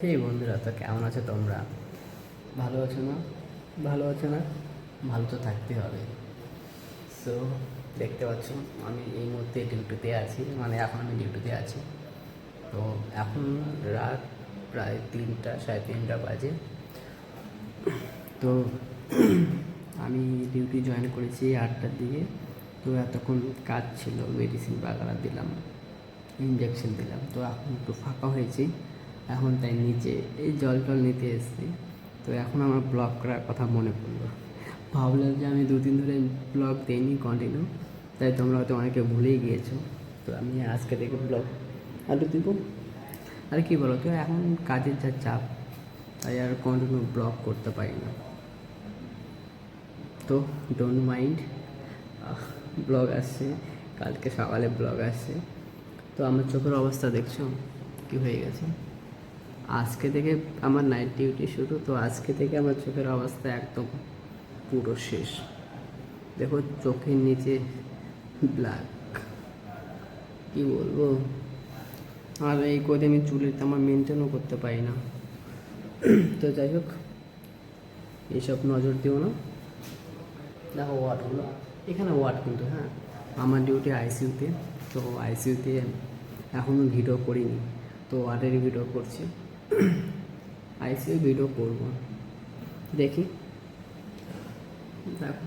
এই বন্ধুরা, তো কেমন আছো তোমরা? ভালো আছো না? ভালো আছো না? ভালো তো থাকতে হবে। সো দেখতে পাচ্ছ, আমি এই মুহূর্তে ডিউটিতে আছি, মানে এখন আমি ডিউটিতে আছি। তো এখন রাত প্রায় 3টা, সাড়ে 3টা বাজে। তো আমি ডিউটি জয়েন করেছি 8টার দিকে। তো এতক্ষণ কাজ ছিল, মেডিসিন বাগারা দিলাম, ইঞ্জেকশন দিলাম। তো এখন একটু ফাঁকা হয়েছি, এখন তাই নিচে এই জল টল নিতে এসেছি। তো এখন আমার ব্লগ করার কথা মনে পড়লো, ভাবলাম যে আমি 2 দিন ধরে ব্লগ দিইনি কন্টিনিউ, তাই তোমরা হয়তো অনেকে ভুলেই গিয়েছো। তো আমি আজকে থেকে ব্লগ আরও দিব। আর কি বলো তো, এখন কাজের যা চাপ, তাই আর কন্টিনিউ ব্লগ করতে পারি না। তো ডোন্ট মাইন্ড, ব্লগ আসছে, কালকে সকালে ব্লগ আসছে। তো আমার চোখের অবস্থা দেখছো কি হয়ে গেছে। আজকে থেকে আমার নাইট ডিউটি শুরু, তো আজকে থেকে আমার চোখের অবস্থা একদম পুরো শেষ। দেখো চোখের নিচে ব্ল্যাক, কি বলবো। আর এই কদিন আমি চুলের আমার মেনটেনও করতে পারি না। তো যাই হোক, এইসব নজর দিও না। দেখো ওয়ার্ডগুলো, এখানে ওয়ার্ড কিন্তু, হ্যাঁ আমার ডিউটি আইসিইউতে। তো আইসিইউতে এখনও ভিডিও করিনি, তো ওয়ার্ডের ভিডিও করছি। আইসিইউ ভিডিও করবো, দেখি। দেখো